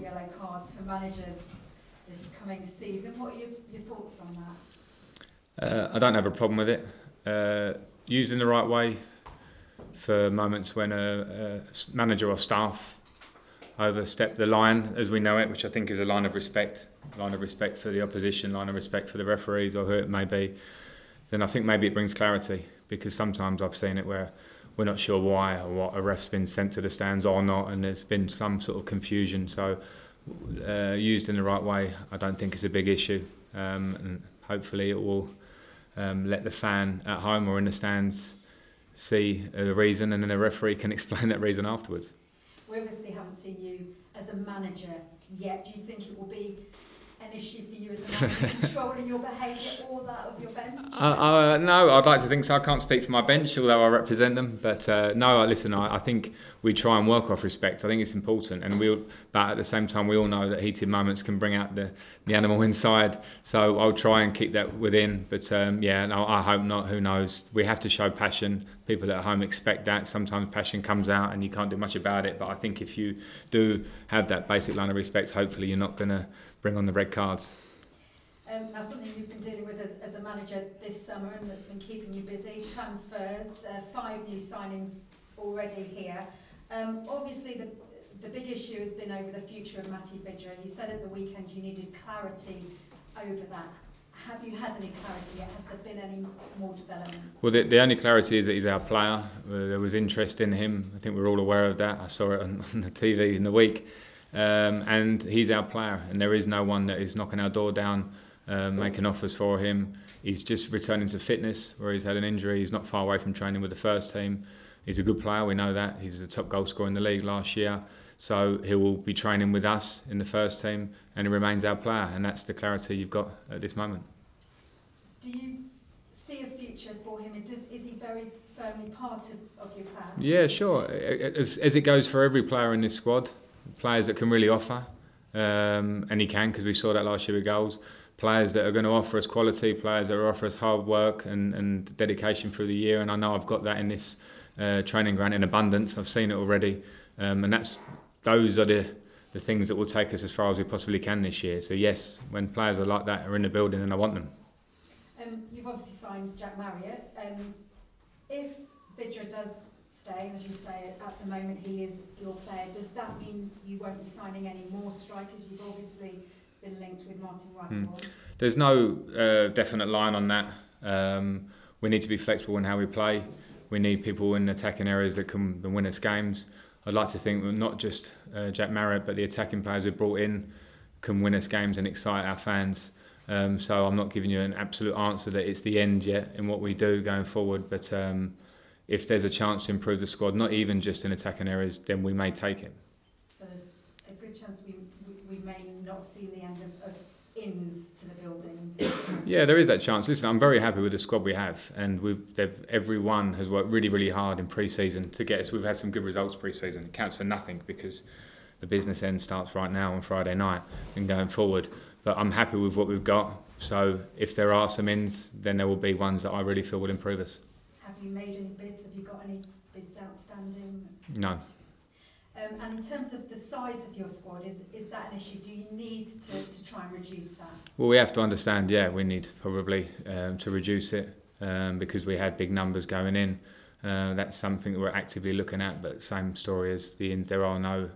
yellow cards for managers this coming season. What are your thoughts on that? I don't have a problem with it. Used in the right way for moments when a manager or staff overstep the line as we know it, which I think is a line of respect for the opposition, line of respect for the referees or who it may be, then I think maybe it brings clarity, because sometimes I've seen it where we're not sure why or what a ref's been sent to the stands or not, and there's been some sort of confusion. So used in the right way, I don't think it's a big issue, and hopefully it will let the fan at home or in the stands see the reason, and then the referee can explain that reason afterwards. We obviously haven't seen you as a manager yet. Do you think it will be an issue for you as a manager, controlling your behaviour or that of your bench? No, I'd like to think so. I can't speak for my bench, although I represent them. But no, listen, I think we try and work off respect. I think it's important, but at the same time, we all know that heated moments can bring out the animal inside. So I'll try and keep that within. But I hope not. Who knows? We have to show passion. People at home expect that. Sometimes passion comes out and you can't do much about it. But I think if you do have that basic line of respect, hopefully you're not going to bring on the red cards. Now, something you've been dealing with as a manager this summer and that's been keeping you busy, transfers, 5 new signings already here. Obviously the big issue has been over the future of Matty Vidra. You said at the weekend you needed clarity over that. Have you had any clarity yet? Has there been any more developments? Well, the only clarity is that he's our player. There was interest in him. I think we're all aware of that. I saw it on the TV in the week. And he's our player, and there is no one that is knocking our door down, making offers for him. He's just returning to fitness where he's had an injury. He's not far away from training with the first team. He's a good player, we know that. He was the top goal scorer in the league last year. So he will be training with us in the first team, and he remains our player, and that's the clarity you've got at this moment. Do you see a future for him? Is he very firmly part of your plan? Yeah, sure. As it goes for every player in this squad, players that can really offer, and he can, because we saw that last year with goals. Players that are going to offer us quality, players that will offer us hard work and dedication through the year, and I know I've got that in this training ground in abundance. I've seen it already, and those are the things that will take us as far as we possibly can this year. So yes, when players are like that are in the building, and I want them. You've obviously signed Jack Marriott. If Vidra does stay, as you say, at the moment he is your player, does that mean you won't be signing any more strikers? You've obviously been linked with Martin Rugby. There's no definite line on that. We need to be flexible in how we play. We need people in attacking areas that can win us games. I'd like to think that not just Jack Marriott, but the attacking players we've brought in can win us games and excite our fans. So I'm not giving you an absolute answer that it's the end yet in what we do going forward, but if there's a chance to improve the squad, not even just in attacking areas, then we may take it. So there's a good chance we may not have seen the end of ins to the building. Yeah, there is that chance. Listen, I'm very happy with the squad we have, and everyone has worked really, really hard in pre-season to get us. We've had some good results pre-season. It counts for nothing because the business end starts right now on Friday night and going forward. But I'm happy with what we've got. So if there are some ins, then there will be ones that I really feel will improve us. Have you made any bids? Have you got any bids outstanding? No. And in terms of the size of your squad, is that an issue? Do you need to try and reduce that? Well, we have to understand, we need probably to reduce it because we had big numbers going in. That's something that we're actively looking at, but same story as the ins. There are no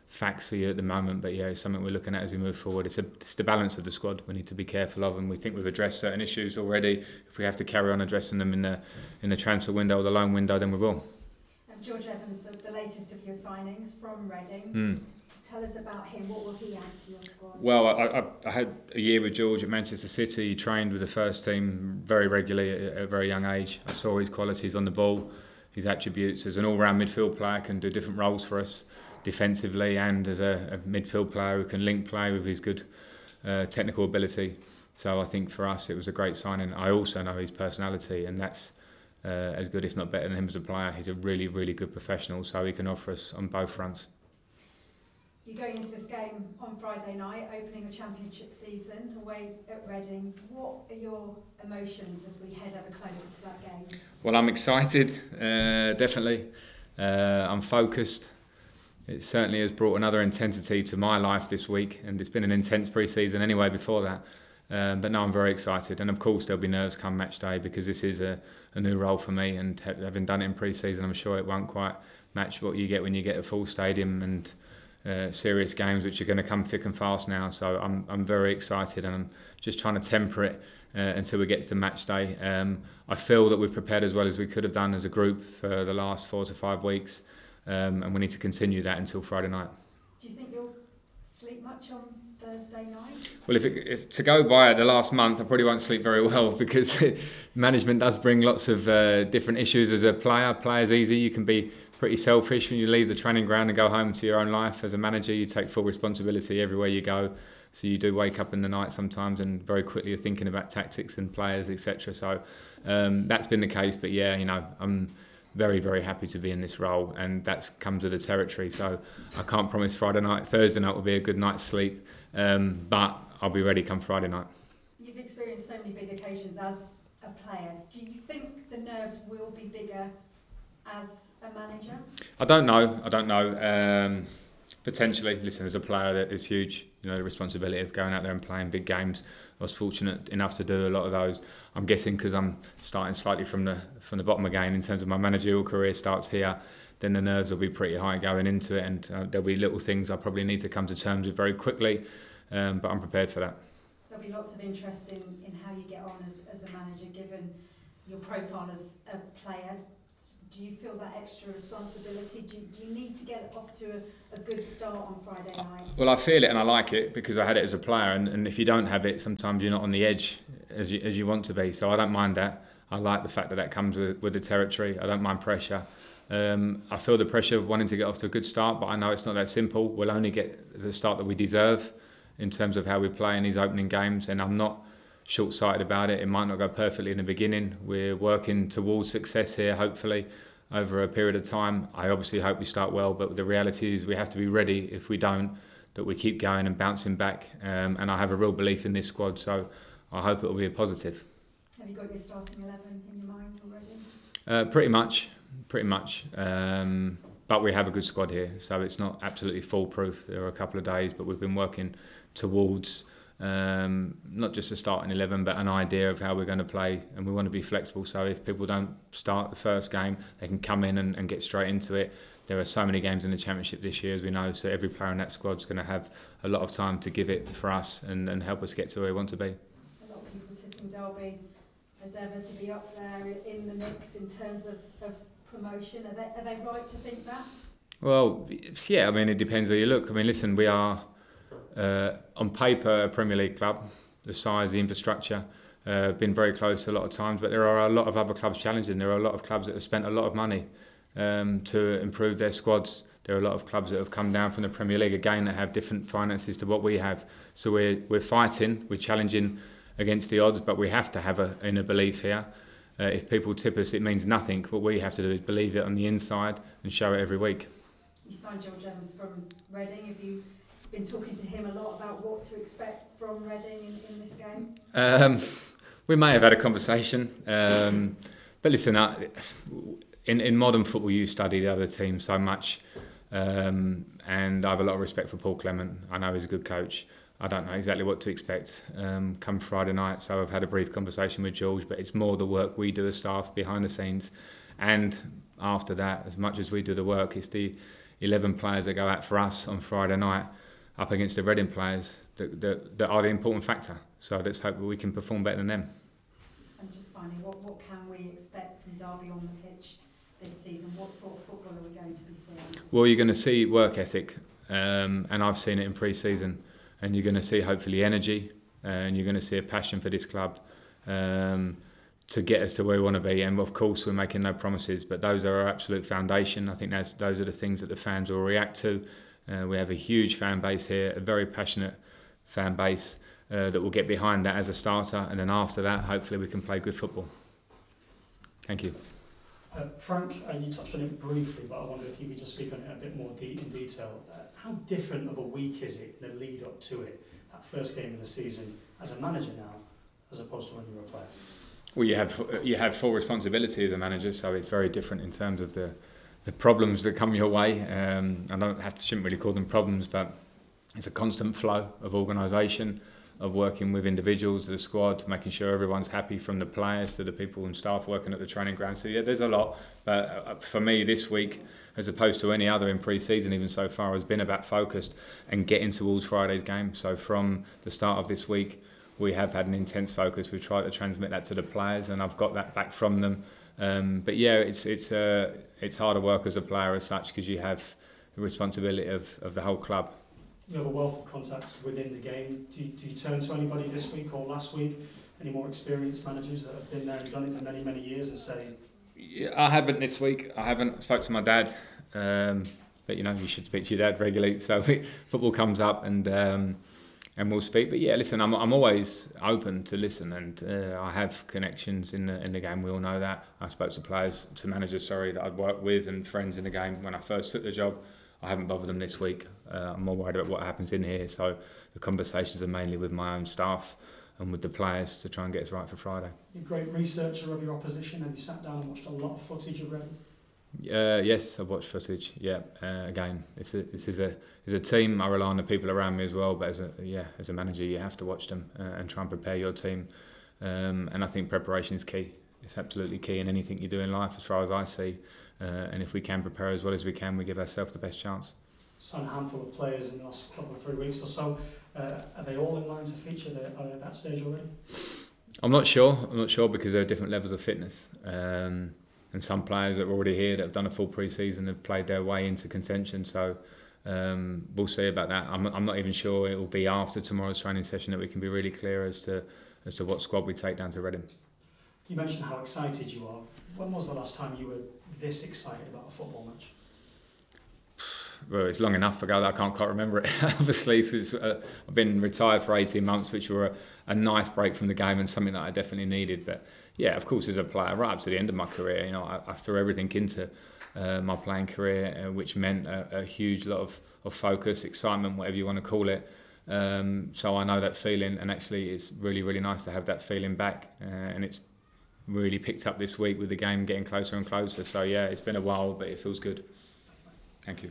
facts for you at the moment, but it's something we're looking at as we move forward. It's the balance of the squad we need to be careful of, and we think we've addressed certain issues already. If we have to carry on addressing them in the transfer window or the loan window, then we will. George Evans, the latest of your signings from Reading. Tell us about him. What will he add to your squad? Well, I had a year with George at Manchester City. He trained with the first team very regularly at a very young age. I saw his qualities on the ball, his attributes as an all-round midfield player, can do different roles for us defensively, and as a midfield player who can link play with his good technical ability. So I think for us it was a great signing. I also know his personality, and that's as good, if not better, than him as a player. He's a really, really good professional, so he can offer us on both fronts. You're going into this game on Friday night, opening the championship season away at Reading. What are your emotions as we head ever closer to that game? Well, I'm excited, definitely. I'm focused. it certainly has brought another intensity to my life this week, and it's been an intense pre-season anyway before that. But now I'm very excited, and of course there'll be nerves come match day because this is a new role for me, and having done it in pre-season, I'm sure it won't quite match what you get when you get a full stadium and serious games which are going to come thick and fast now. So I'm very excited, and I'm just trying to temper it until we get to match day. I feel that we've prepared as well as we could have done as a group for the last 4 to 5 weeks, and we need to continue that until Friday night. Do you think you'll sleep much on Thursday night? Well, if to go by the last month, I probably won't sleep very well because management does bring lots of different issues as a player. Player's easy. You can be pretty selfish when you leave the training ground and go home to your own life. As a manager, you take full responsibility everywhere you go. So you do wake up in the night sometimes and very quickly you're thinking about tactics and players, etc. So that's been the case. But yeah, I'm very, very happy to be in this role, and that's comes with the territory. So I can't promise Friday night. Thursday night will be a good night's sleep, but I'll be ready come Friday night. You've experienced so many big occasions as a player. Do you think the nerves will be bigger as a manager? I don't know. Potentially. Listen, as a player, that is huge. The responsibility of going out there and playing big games. I was fortunate enough to do a lot of those. I'm guessing because I'm starting slightly from the bottom again in terms of my managerial career starts here, then the nerves will be pretty high going into it, and there'll be little things I probably need to come to terms with very quickly, but I'm prepared for that. There'll be lots of interest in how you get on as a manager, given your profile as a player. Do you feel that extra responsibility? Do you need to get off to a good start on Friday night? Well, I feel it and I like it because I had it as a player, and if you don't have it, sometimes you're not on the edge as you want to be. So I don't mind that. I like the fact that comes with the territory. I don't mind pressure. I feel the pressure of wanting to get off to a good start, but I know it's not that simple. We'll only get the start that we deserve in terms of how we play in these opening games, and I'm not short-sighted about it. It might not go perfectly in the beginning. We're working towards success here, hopefully, over a period of time. I obviously hope we start well, but the reality is we have to be ready if we don't, that we keep going and bouncing back. And I have a real belief in this squad, so I hope it will be a positive. Have you got your starting 11 in your mind already? Pretty much. But we have a good squad here, so it's not absolutely foolproof. There are a couple of days, but we've been working towards not just a starting 11, but an idea of how we're going to play, and we want to be flexible. So if people don't start the first game, they can come in and get straight into it. There are so many games in the Championship this year, as we know, so every player in that squad is going to have a lot of time to give it for us and help us get to where we want to be. A lot of people tipping Derby as ever to be up there in the mix in terms of promotion. Are they right to think that? Well, yeah, I mean, it depends where you look. I mean, listen, we are on paper a Premier League club, the size, the infrastructure, been very close a lot of times, but there are a lot of other clubs challenging. There are a lot of clubs that have spent a lot of money to improve their squads. There are a lot of clubs that have come down from the Premier League again that have different finances to what we have. So we're fighting, we're challenging against the odds, but we have to have an inner belief here. If people tip us, it means nothing. What we have to do is believe it on the inside and show it every week. You signed Joel Jones from Reading. Have you been talking to him a lot about what to expect from Reading in this game? We may have had a conversation, but listen, in modern football you study the other team so much, and I have a lot of respect for Paul Clement. I know he's a good coach. I don't know exactly what to expect come Friday night, so I've had a brief conversation with George, but it's more the work we do as staff behind the scenes, and after that, as much as we do the work, it's the 11 players that go out for us on Friday night up against the Reading players that are the important factor. So let's hope that we can perform better than them. And just finally, what can we expect from Derby on the pitch this season? What sort of football are we going to be seeing? Well, you're going to see work ethic, and I've seen it in pre-season, and you're going to see hopefully energy, and you're going to see a passion for this club to get us to where we want to be. And of course, we're making no promises, but those are our absolute foundation. I think those are the things that the fans will react to. We have a huge fan base here, a very passionate fan base that will get behind that as a starter, and then after that, hopefully we can play good football. Thank you. Frank, you touched on it briefly, but I wonder if you could just speak on it a bit more in detail. How different of a week is it, the lead up to it, that first game of the season, as a manager now, as opposed to when you were a player? Well, you have full responsibility as a manager, so it's very different in terms of the the problems that come your way. Shouldn't really call them problems, but it's a constant flow of organisation, of working with individuals, the squad, making sure everyone's happy, from the players to the people and staff working at the training ground. So yeah, there's a lot. But for me this week, as opposed to any other in pre-season even so far, has been about focused and getting towards Friday's game. So from the start of this week, we have had an intense focus. We've tried to transmit that to the players, and I've got that back from them. But yeah, it's harder work as a player as such, because you have the responsibility of the whole club. You have a wealth of contacts within the game. Do you turn to anybody this week or last week, any more experienced managers that have been there and done it for many, many years, and say... Yeah, I haven't this week. I haven't. Spoke to my dad, but you know, you should speak to your dad regularly. So football comes up, and we'll speak. But yeah, listen, I'm always open to listen, and I have connections in the game. We all know that. I spoke to managers, that I'd worked with, and friends in the game when I first took the job. I haven't bothered them this week. I'm more worried about what happens in here. So the conversations are mainly with my own staff and with the players to try and get us right for Friday. You're a great researcher of your opposition. Have you sat down and watched a lot of footage of Reading? Yes, I've watched footage. Yeah, again, this is a team. I rely on the people around me as well. But as a manager, you have to watch them and try and prepare your team. And I think preparation is key. It's absolutely key in anything you do in life, as far as I see. And if we can prepare as well as we can, we give ourselves the best chance. Signed a handful of players in the last couple of 3 weeks or so. Are they all in line to feature at that stage already? I'm not sure because there are different levels of fitness. And some players that are already here that have done a full pre-season have played their way into contention. So we'll see about that. I'm not even sure it will be after tomorrow's training session that we can be really clear as to what squad we take down to Reading. You mentioned how excited you are. When was the last time you were this excited about a football match? Well, it's long enough ago that I can't quite remember it. Obviously, because I've been retired for 18 months, which were a nice break from the game and something that I definitely needed. But yeah, of course, as a player, right up to the end of my career, you know, I threw everything into my playing career, which meant a huge lot of focus, excitement, whatever you want to call it. So I know that feeling, and actually, it's really, really nice to have that feeling back. And it's really picked up this week with the game getting closer and closer. So yeah, it's been a while, but it feels good. Thank you.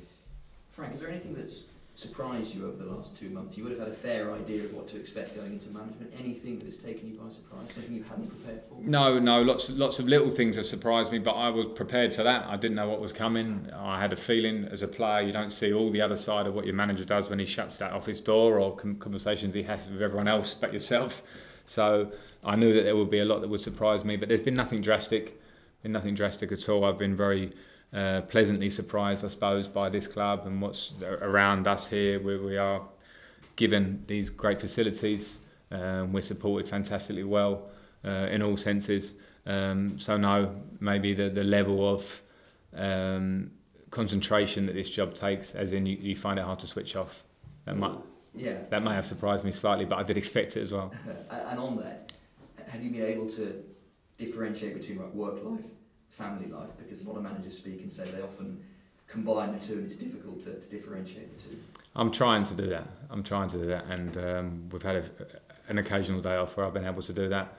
Frank, is there anything that's surprised you over the last 2 months? You would have had a fair idea of what to expect going into management. Anything that has taken you by surprise? Something you hadn't prepared for? No. Lots of little things have surprised me, but I was prepared for that. I didn't know what was coming. I had a feeling as a player, you don't see all the other side of what your manager does when he shuts that office door or conversations he has with everyone else but yourself. So I knew that there would be a lot that would surprise me, but there's been nothing drastic. At all. I've been very pleasantly surprised, I suppose, by this club and what's around us here, where we are given these great facilities. We're supported fantastically well in all senses. So no, maybe the level of concentration that this job takes, as in you find it hard to switch off. That may have surprised me slightly, but I did expect it as well. And on that, have you been able to differentiate between work life, family life? Because a lot of managers speak and say they often combine the two, and it's difficult to differentiate the two. I'm trying to do that, and we've had an occasional day off where I've been able to do that.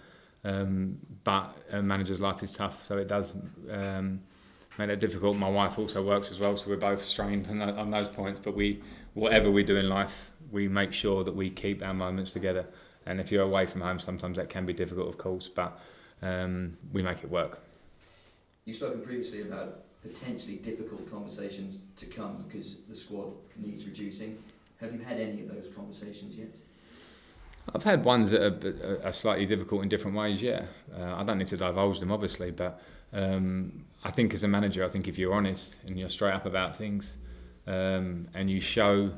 But a manager's life is tough, so it does make that difficult. My wife also works as well, so we're both strained on those points. But whatever we do in life, we make sure that we keep our moments together. And if you're away from home, sometimes that can be difficult, of course, but we make it work. You've spoken previously about potentially difficult conversations to come because the squad needs reducing. Have you had any of those conversations yet? I've had ones that are slightly difficult in different ways, yeah. I don't need to divulge them, obviously, but I think as a manager, if you're honest and you're straight up about things and you show